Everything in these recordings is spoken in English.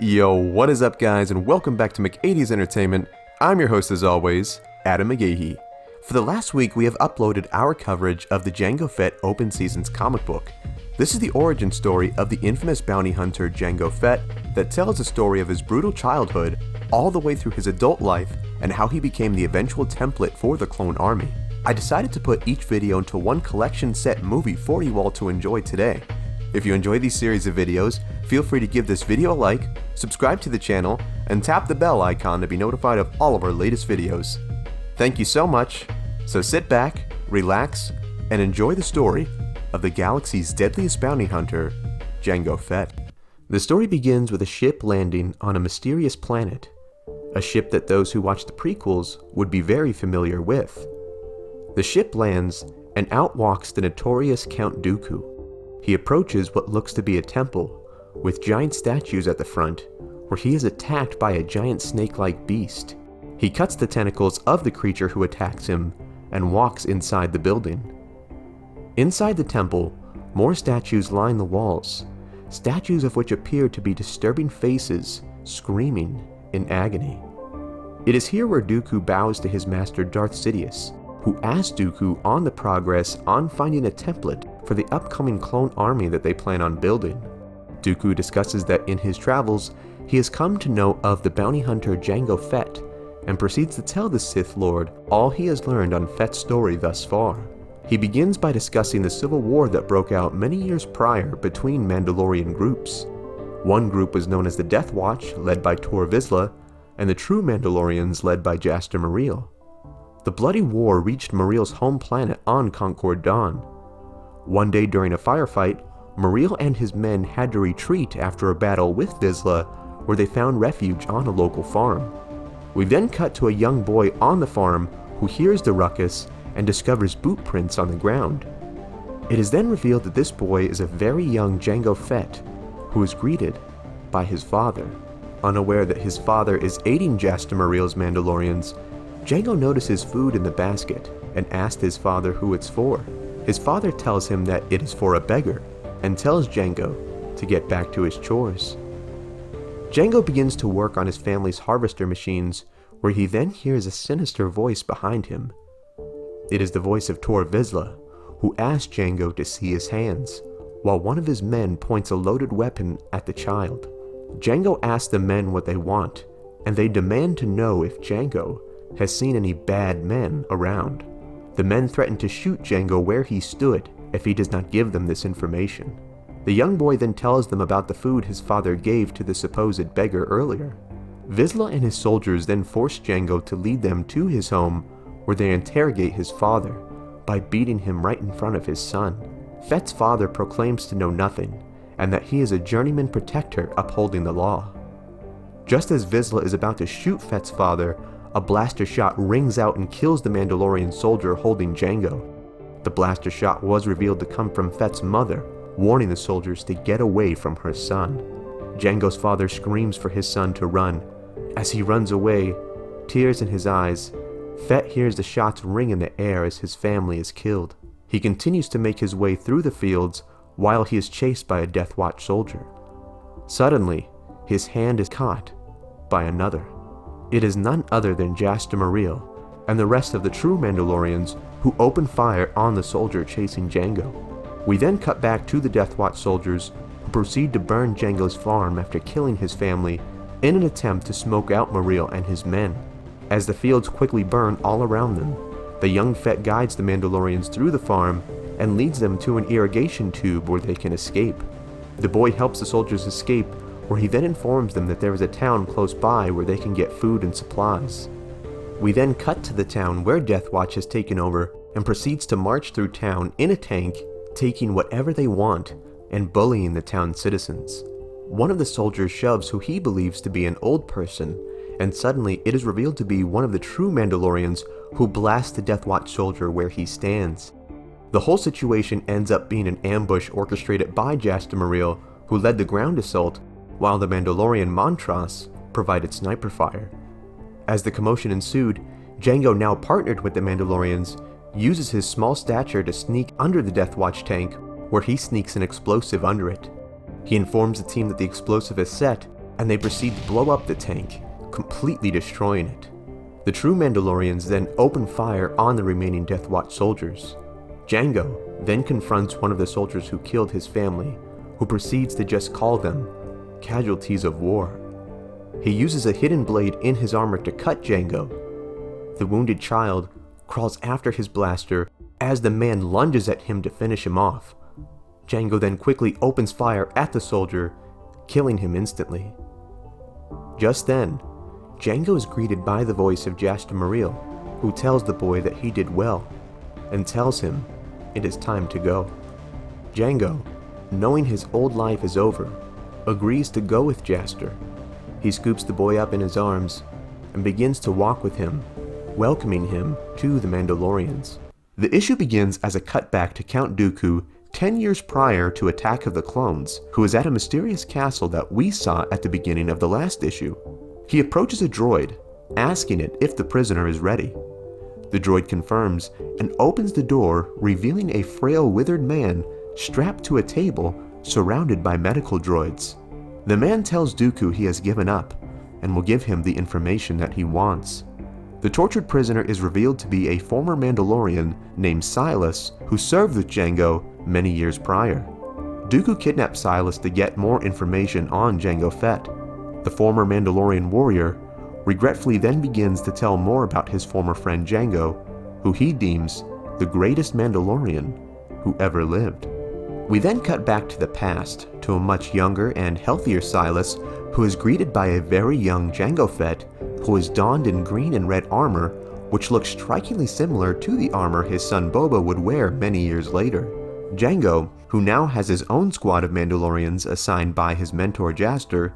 Yo, what is up guys, and welcome back to McAtee's Entertainment. I'm your host as always, Adam McGahee. For the last week, we have uploaded our coverage of the Jango Fett Open Seasons comic book. This is the origin story of the infamous bounty hunter Jango Fett that tells the story of his brutal childhood all the way through his adult life and how he became the eventual template for the clone army. I decided to put each video into one collection set movie for you all to enjoy today. If you enjoy these series of videos, feel free to give this video a like, subscribe to the channel, and tap the bell icon to be notified of all of our latest videos. Thank you so much, so sit back, relax, and enjoy the story of the galaxy's deadliest bounty hunter, Jango Fett. The story begins with a ship landing on a mysterious planet, a ship that those who watched the prequels would be very familiar with. The ship lands, and out walks the notorious Count Dooku. He approaches what looks to be a temple, with giant statues at the front, where he is attacked by a giant snake-like beast. He cuts the tentacles of the creature who attacks him, and walks inside the building. Inside the temple, more statues line the walls, statues of which appear to be disturbing faces, screaming in agony. It is here where Dooku bows to his master Darth Sidious, who asks Dooku on the progress on finding a template for the upcoming clone army that they plan on building. Dooku discusses that in his travels, he has come to know of the bounty hunter Jango Fett, and proceeds to tell the Sith Lord all he has learned on Fett's story thus far. He begins by discussing the Civil War that broke out many years prior between Mandalorian groups. One group was known as the Death Watch, led by Tor Vizsla, and the True Mandalorians, led by Jaster. The bloody war reached Mariel's home planet on Concord Dawn. One day during a firefight, Mariel and his men had to retreat after a battle with Vizsla, where they found refuge on a local farm. We then cut to a young boy on the farm who hears the ruckus and discovers boot prints on the ground. It is then revealed that this boy is a very young Jango Fett, who is greeted by his father. Unaware that his father is aiding Jaster Mariel's Mandalorians, Jango notices food in the basket and asks his father who it's for. His father tells him that it is for a beggar, and tells Jango to get back to his chores. Jango begins to work on his family's harvester machines, where he then hears a sinister voice behind him. It is the voice of Tor Vizsla, who asks Jango to see his hands, while one of his men points a loaded weapon at the child. Jango asks the men what they want, and they demand to know if Jango has seen any bad men around. The men threaten to shoot Jango where he stood if he does not give them this information. The young boy then tells them about the food his father gave to the supposed beggar earlier. Vizsla and his soldiers then force Jango to lead them to his home, where they interrogate his father by beating him right in front of his son. Fett's father proclaims to know nothing, and that he is a journeyman protector upholding the law. Just as Vizsla is about to shoot Fett's father, a blaster shot rings out and kills the Mandalorian soldier holding Jango. The blaster shot was revealed to come from Fett's mother, warning the soldiers to get away from her son. Jango's father screams for his son to run. As he runs away, tears in his eyes, Fett hears the shots ring in the air as his family is killed. He continues to make his way through the fields while he is chased by a Death Watch soldier. Suddenly, his hand is caught by another. It is none other than Jaster and the rest of the True Mandalorians, who open fire on the soldier chasing Jango. We then cut back to the Death Watch soldiers, who proceed to burn Jango's farm after killing his family in an attempt to smoke out Mariel and his men. As the fields quickly burn all around them, the young Fett guides the Mandalorians through the farm and leads them to an irrigation tube where they can escape. The boy helps the soldiers escape, where he then informs them that there is a town close by where they can get food and supplies. We then cut to the town where Death Watch has taken over and proceeds to march through town in a tank, taking whatever they want and bullying the town citizens. One of the soldiers shoves who he believes to be an old person, and suddenly it is revealed to be one of the True Mandalorians, who blasts the Death Watch soldier where he stands. The whole situation ends up being an ambush orchestrated by Jaster, who led the ground assault, while the Mandalorian Montross provided sniper fire. As the commotion ensued, Jango, now partnered with the Mandalorians, uses his small stature to sneak under the Death Watch tank, where he sneaks an explosive under it. He informs the team that the explosive is set, and they proceed to blow up the tank, completely destroying it. The true Mandalorians then open fire on the remaining Death Watch soldiers. Jango then confronts one of the soldiers who killed his family, who proceeds to just call them casualties of war. He uses a hidden blade in his armor to cut Jango. The wounded child crawls after his blaster as the man lunges at him to finish him off. Jango then quickly opens fire at the soldier, killing him instantly. Just then, Jango is greeted by the voice of Jaster, who tells the boy that he did well, and tells him it is time to go. Jango, knowing his old life is over, agrees to go with Jaster. He scoops the boy up in his arms and begins to walk with him, welcoming him to the Mandalorians. The issue begins as a cutback to Count Dooku 10 years prior to Attack of the Clones, who is at a mysterious castle that we saw at the beginning of the last issue. He approaches a droid, asking it if the prisoner is ready. The droid confirms and opens the door, revealing a frail, withered man strapped to a table surrounded by medical droids. The man tells Dooku he has given up and will give him the information that he wants. The tortured prisoner is revealed to be a former Mandalorian named Silas, who served with Jango many years prior. Dooku kidnaps Silas to get more information on Jango Fett. The former Mandalorian warrior regretfully then begins to tell more about his former friend Jango, who he deems the greatest Mandalorian who ever lived. We then cut back to the past, to a much younger and healthier Silas, who is greeted by a very young Jango Fett, who is donned in green and red armor, which looks strikingly similar to the armor his son Boba would wear many years later. Jango, who now has his own squad of Mandalorians assigned by his mentor Jaster,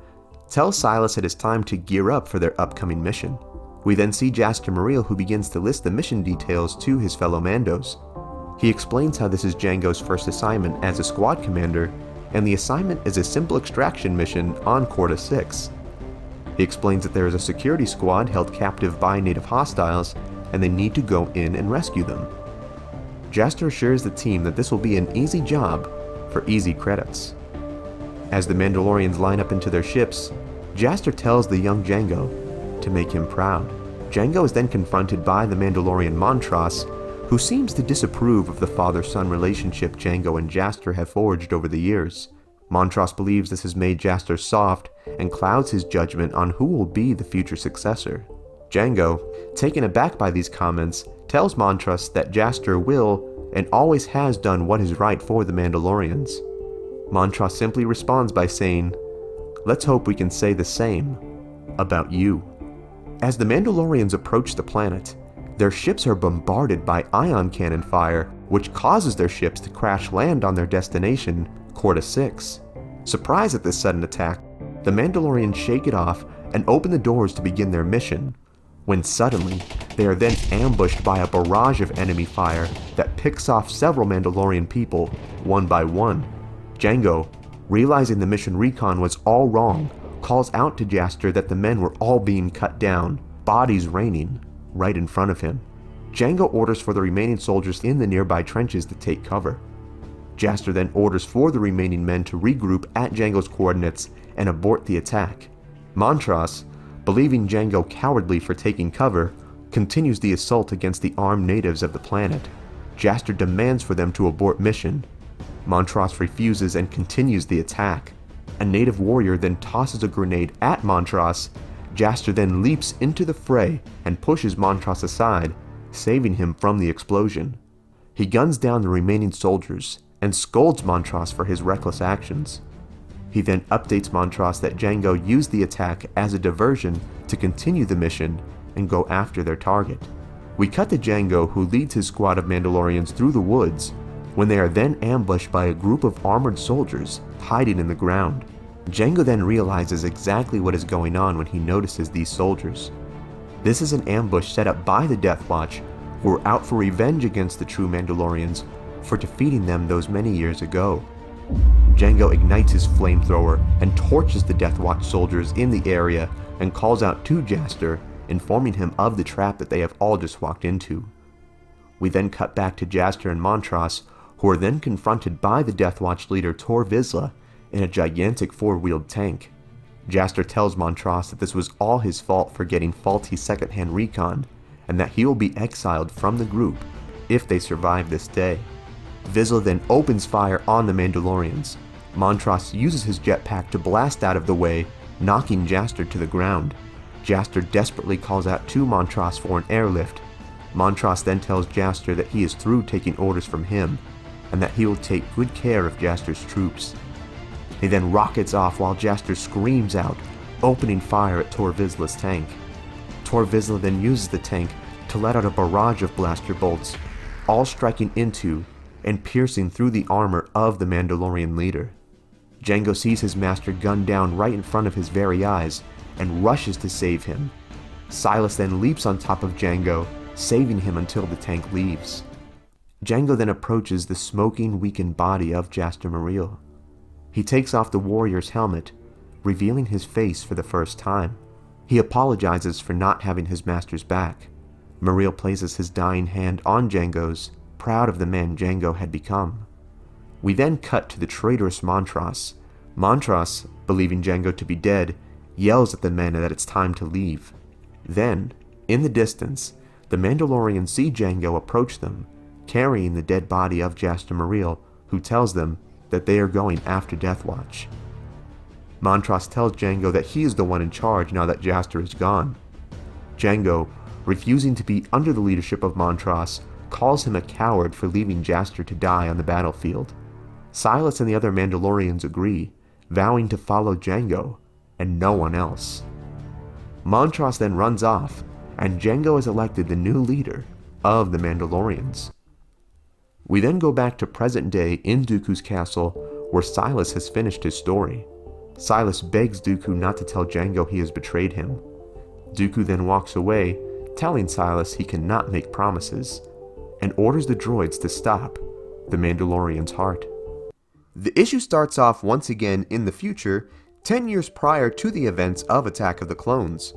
tells Silas it is time to gear up for their upcoming mission. We then see Jaster, who begins to list the mission details to his fellow Mandos. He explains how this is Jango's first assignment as a squad commander, and the assignment is a simple extraction mission on Korda 6. He explains that there is a security squad held captive by native hostiles, and they need to go in and rescue them. Jaster assures the team that this will be an easy job for easy credits. As the Mandalorians line up into their ships, Jaster tells the young Jango to make him proud. Jango is then confronted by the Mandalorian Montross, who seems to disapprove of the father-son relationship Jango and Jaster have forged over the years. Montross believes this has made Jaster soft and clouds his judgment on who will be the future successor. Jango, taken aback by these comments, tells Montross that Jaster will and always has done what is right for the Mandalorians. Montross simply responds by saying, "Let's hope we can say the same about you." As the Mandalorians approach the planet, their ships are bombarded by ion cannon fire, which causes their ships to crash land on their destination, Korda 6. Surprised at this sudden attack, the Mandalorians shake it off and open the doors to begin their mission, when suddenly they are then ambushed by a barrage of enemy fire that picks off several Mandalorian people, one by one. Jango, realizing the mission recon was all wrong, calls out to Jaster that the men were all being cut down, bodies raining right in front of him. Jango orders for the remaining soldiers in the nearby trenches to take cover. Jaster then orders for the remaining men to regroup at Jango's coordinates and abort the attack. Montross, believing Jango cowardly for taking cover, continues the assault against the armed natives of the planet. Jaster demands for them to abort mission. Montross refuses and continues the attack. A native warrior then tosses a grenade at Montross. Jaster then leaps into the fray and pushes Montross aside, saving him from the explosion. He guns down the remaining soldiers and scolds Montross for his reckless actions. He then updates Montross that Jango used the attack as a diversion to continue the mission and go after their target. We cut to Jango, who leads his squad of Mandalorians through the woods, when they are then ambushed by a group of armored soldiers hiding in the ground. Jango then realizes exactly what is going on when he notices these soldiers. This is an ambush set up by the Death Watch, who were out for revenge against the true Mandalorians for defeating them those many years ago. Jango ignites his flamethrower and torches the Death Watch soldiers in the area and calls out to Jaster, informing him of the trap that they have all just walked into. We then cut back to Jaster and Montross, who are then confronted by the Death Watch leader Tor Vizsla in a gigantic four-wheeled tank. Jaster tells Montross that this was all his fault for getting faulty secondhand recon, and that he will be exiled from the group if they survive this day. Vizsla then opens fire on the Mandalorians. Montross uses his jetpack to blast out of the way, knocking Jaster to the ground. Jaster desperately calls out to Montross for an airlift. Montross then tells Jaster that he is through taking orders from him, and that he will take good care of Jaster's troops. He then rockets off while Jaster screams out, opening fire at Tor Vizsla's tank. Tor Vizsla then uses the tank to let out a barrage of blaster bolts, all striking into and piercing through the armor of the Mandalorian leader. Jango sees his master gunned down right in front of his very eyes and rushes to save him. Silas then leaps on top of Jango, saving him until the tank leaves. Jango then approaches the smoking, weakened body of Jaster Muriel. He takes off the warrior's helmet, revealing his face for the first time. He apologizes for not having his master's back. Muriel places his dying hand on Jango's, proud of the man Jango had become. We then cut to the traitorous Montross. Montross, believing Jango to be dead, yells at the men that it's time to leave. Then, in the distance, the Mandalorians see Jango approach them, carrying the dead body of Jaster Muriel, who tells them that they are going after Deathwatch. Montross tells Jango that he is the one in charge now that Jaster is gone. Jango, refusing to be under the leadership of Montross, calls him a coward for leaving Jaster to die on the battlefield. Silas and the other Mandalorians agree, vowing to follow Jango and no one else. Montross then runs off, and Jango is elected the new leader of the Mandalorians. We then go back to present day in Dooku's castle, where Silas has finished his story. Silas begs Dooku not to tell Jango he has betrayed him. Dooku then walks away, telling Silas he cannot make promises, and orders the droids to stop the Mandalorian's heart. The issue starts off once again in the future, 10 years prior to the events of Attack of the Clones.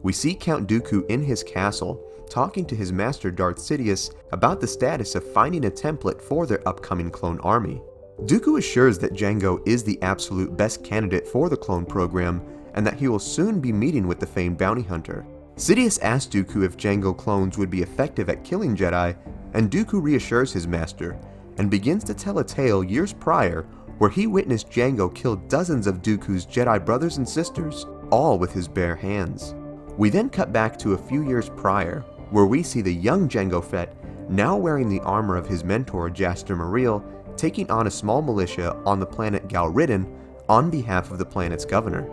We see Count Dooku in his castle, talking to his master Darth Sidious about the status of finding a template for their upcoming clone army. Dooku assures that Jango is the absolute best candidate for the clone program, and that he will soon be meeting with the famed bounty hunter. Sidious asks Dooku if Jango clones would be effective at killing Jedi, and Dooku reassures his master, and begins to tell a tale years prior where he witnessed Jango kill dozens of Dooku's Jedi brothers and sisters, all with his bare hands. We then cut back to a few years prior, where we see the young Jango Fett, now wearing the armor of his mentor Jaster Muriel, taking on a small militia on the planet Galidraan on behalf of the planet's governor.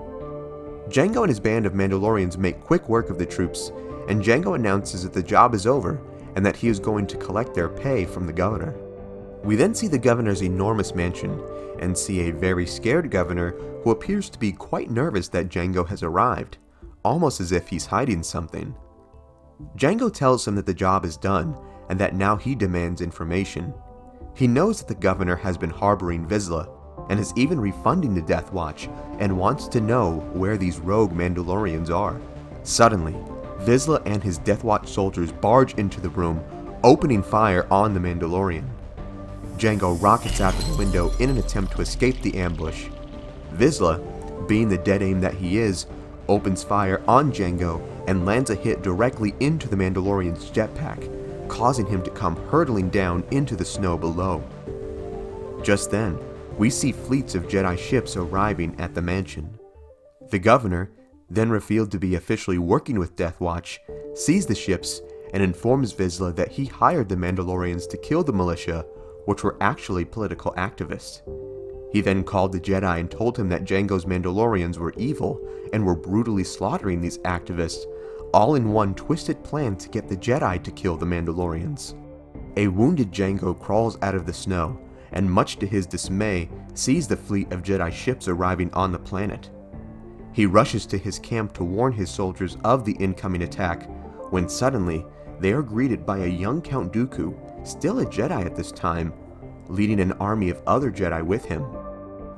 Jango and his band of Mandalorians make quick work of the troops, and Jango announces that the job is over and that he is going to collect their pay from the governor. We then see the governor's enormous mansion, and see a very scared governor who appears to be quite nervous that Jango has arrived, almost as if he's hiding something. Jango tells him that the job is done, and that now he demands information. He knows that the governor has been harboring Vizsla, and is even refunding the Death Watch, and wants to know where these rogue Mandalorians are. Suddenly, Vizsla and his Death Watch soldiers barge into the room, opening fire on the Mandalorian. Jango rockets out of the window in an attempt to escape the ambush. Vizsla, being the dead aim that he is, opens fire on Jango and lands a hit directly into the Mandalorian's jetpack, causing him to come hurtling down into the snow below. Just then, we see fleets of Jedi ships arriving at the mansion. The governor, then revealed to be officially working with Death Watch, sees the ships and informs Vizsla that he hired the Mandalorians to kill the militia, which were actually political activists. He then called the Jedi and told him that Jango's Mandalorians were evil and were brutally slaughtering these activists, all in one twisted plan to get the Jedi to kill the Mandalorians. A wounded Jango crawls out of the snow, and much to his dismay, sees the fleet of Jedi ships arriving on the planet. He rushes to his camp to warn his soldiers of the incoming attack, when suddenly, they are greeted by a young Count Dooku, still a Jedi at this time, leading an army of other Jedi with him.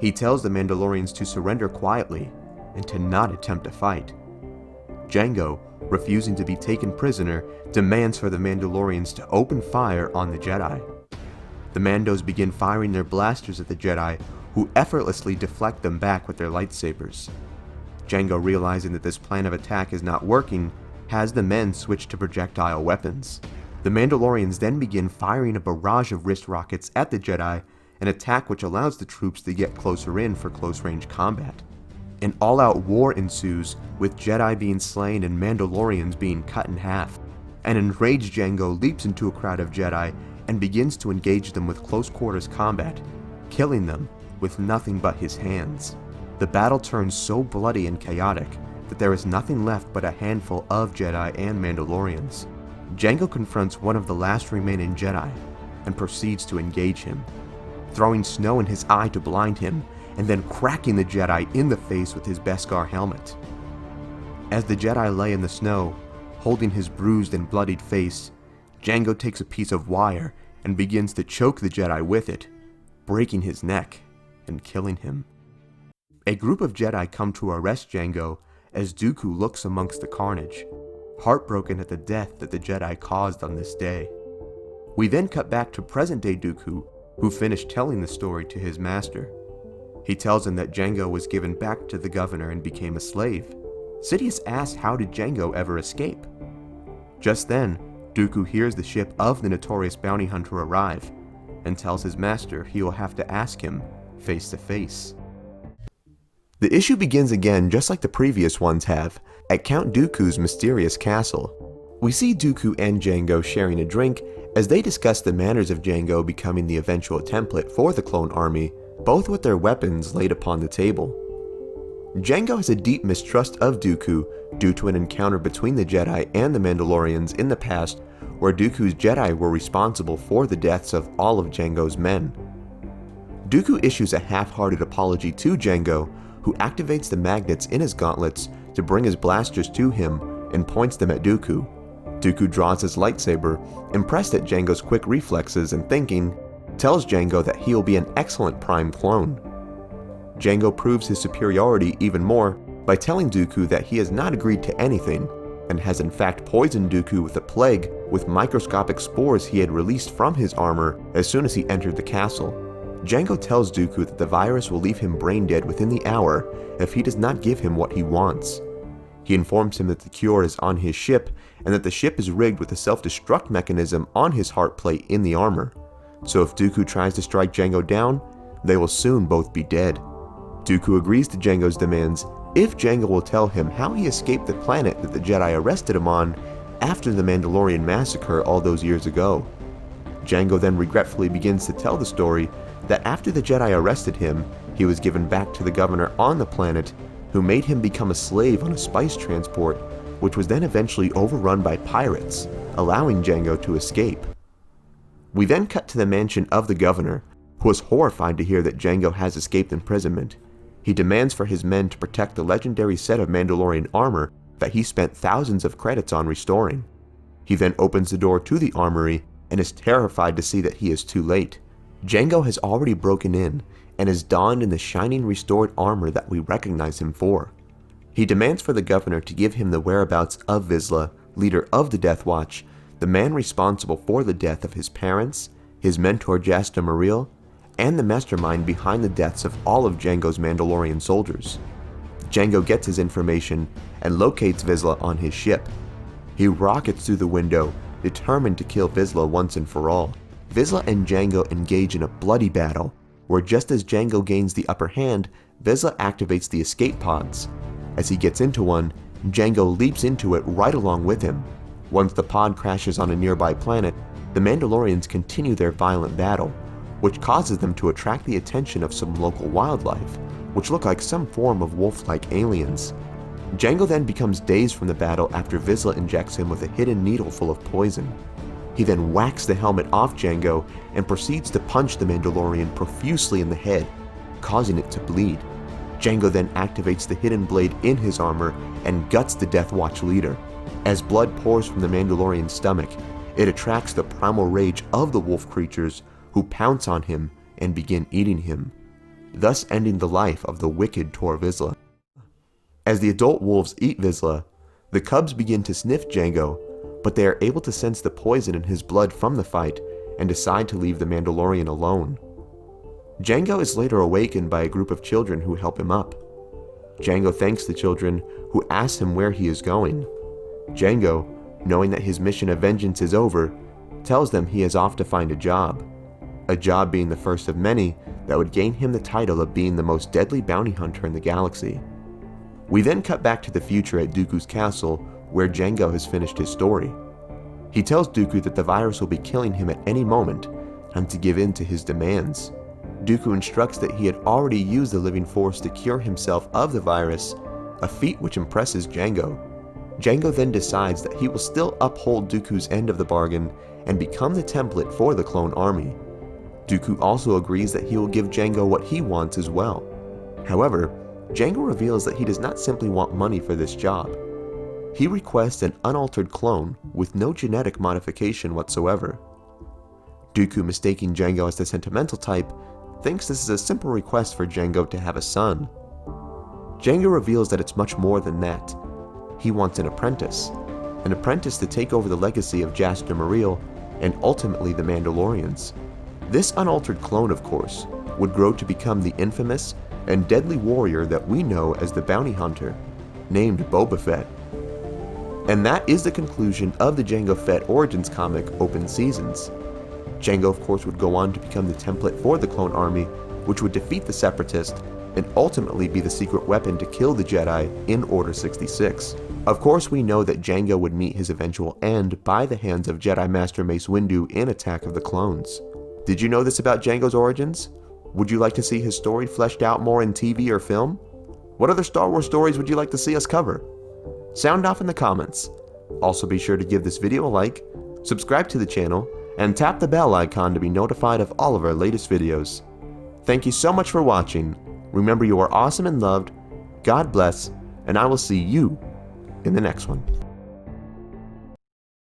He tells the Mandalorians to surrender quietly, and to not attempt a fight. Jango, refusing to be taken prisoner, demands for the Mandalorians to open fire on the Jedi. The Mandos begin firing their blasters at the Jedi, who effortlessly deflect them back with their lightsabers. Jango, realizing that this plan of attack is not working, has the men switch to projectile weapons. The Mandalorians then begin firing a barrage of wrist rockets at the Jedi, an attack which allows the troops to get closer in for close-range combat. An all-out war ensues, with Jedi being slain and Mandalorians being cut in half. An enraged Jango leaps into a crowd of Jedi and begins to engage them with close-quarters combat, killing them with nothing but his hands. The battle turns so bloody and chaotic that there is nothing left but a handful of Jedi and Mandalorians. Jango confronts one of the last remaining Jedi and proceeds to engage him, throwing snow in his eye to blind him and then cracking the Jedi in the face with his Beskar helmet. As the Jedi lay in the snow, holding his bruised and bloodied face, Jango takes a piece of wire and begins to choke the Jedi with it, breaking his neck and killing him. A group of Jedi come to arrest Jango as Dooku looks amongst the carnage, heartbroken at the death that the Jedi caused on this day. We then cut back to present-day Dooku, who finished telling the story to his master. He tells him that Jango was given back to the governor and became a slave. Sidious asks how did Jango ever escape? Just then, Dooku hears the ship of the notorious bounty hunter arrive, and tells his master he will have to ask him face to face. The issue begins again just like the previous ones have, at Count Dooku's mysterious castle. We see Dooku and Jango sharing a drink as they discuss the manners of Jango becoming the eventual template for the clone army, both with their weapons laid upon the table. Jango has a deep mistrust of Dooku due to an encounter between the Jedi and the Mandalorians in the past where Dooku's Jedi were responsible for the deaths of all of Jango's men. Dooku issues a half-hearted apology to Jango, who activates the magnets in his gauntlets to bring his blasters to him and points them at Dooku. Dooku draws his lightsaber, impressed at Jango's quick reflexes and thinking, tells Jango that he will be an excellent prime clone. Jango proves his superiority even more by telling Dooku that he has not agreed to anything, and has in fact poisoned Dooku with a plague with microscopic spores he had released from his armor as soon as he entered the castle. Jango tells Dooku that the virus will leave him brain dead within the hour if he does not give him what he wants. He informs him that the cure is on his ship, and that the ship is rigged with a self-destruct mechanism on his heart plate in the armor. So if Dooku tries to strike Jango down, they will soon both be dead. Dooku agrees to Jango's demands if Jango will tell him how he escaped the planet that the Jedi arrested him on after the Mandalorian massacre all those years ago. Jango then regretfully begins to tell the story that after the Jedi arrested him, he was given back to the governor on the planet, who made him become a slave on a spice transport, which was then eventually overrun by pirates, allowing Jango to escape. We then cut to the mansion of the governor, who is horrified to hear that Jango has escaped imprisonment. He demands for his men to protect the legendary set of Mandalorian armor that he spent thousands of credits on restoring. He then opens the door to the armory and is terrified to see that he is too late. Jango has already broken in and is donned in the shining restored armor that we recognize him for. He demands for the governor to give him the whereabouts of Vizsla, leader of the Death Watch, the man responsible for the death of his parents, his mentor Jaster, and the mastermind behind the deaths of all of Jango's Mandalorian soldiers. Jango gets his information and locates Vizsla on his ship. He rockets through the window, determined to kill Vizsla once and for all. Vizsla and Jango engage in a bloody battle, where just as Jango gains the upper hand, Vizsla activates the escape pods. As he gets into one, Jango leaps into it right along with him. Once the pod crashes on a nearby planet, the Mandalorians continue their violent battle, which causes them to attract the attention of some local wildlife, which look like some form of wolf-like aliens. Jango then becomes dazed from the battle after Vizsla injects him with a hidden needle full of poison. He then whacks the helmet off Jango and proceeds to punch the Mandalorian profusely in the head, causing it to bleed. Jango then activates the hidden blade in his armor and guts the Death Watch leader. As blood pours from the Mandalorian's stomach, it attracts the primal rage of the wolf creatures, who pounce on him and begin eating him, thus ending the life of the wicked Tor Vizsla. As the adult wolves eat Vizsla, the cubs begin to sniff Jango, but they are able to sense the poison in his blood from the fight and decide to leave the Mandalorian alone. Jango is later awakened by a group of children who help him up. Jango thanks the children, who ask him where he is going. Jango, knowing that his mission of vengeance is over, tells them he is off to find a job being the first of many that would gain him the title of being the most deadly bounty hunter in the galaxy. We then cut back to the future at Dooku's castle, where Jango has finished his story. He tells Dooku that the virus will be killing him at any moment, and to give in to his demands. Dooku instructs that he had already used the living force to cure himself of the virus, a feat which impresses Jango. Jango then decides that he will still uphold Dooku's end of the bargain and become the template for the clone army. Dooku also agrees that he will give Jango what he wants as well. However, Jango reveals that he does not simply want money for this job. He requests an unaltered clone with no genetic modification whatsoever. Dooku, mistaking Jango as the sentimental type, thinks this is a simple request for Jango to have a son. Jango reveals that it's much more than that. He wants an apprentice to take over the legacy of Jaster Muriel and ultimately the Mandalorians. This unaltered clone, of course, would grow to become the infamous and deadly warrior that we know as the bounty hunter, named Boba Fett. And that is the conclusion of the Jango Fett Origins comic Open Seasons. Jango, of course, would go on to become the template for the clone army, which would defeat the Separatist and ultimately be the secret weapon to kill the Jedi in Order 66. Of course, we know that Jango would meet his eventual end by the hands of Jedi Master Mace Windu in Attack of the Clones. Did you know this about Jango's origins? Would you like to see his story fleshed out more in TV or film? What other Star Wars stories would you like to see us cover? Sound off in the comments. Also be sure to give this video a like, subscribe to the channel, and tap the bell icon to be notified of all of our latest videos. Thank you so much for watching. Remember, you are awesome and loved. God bless, and I will see you in the next one.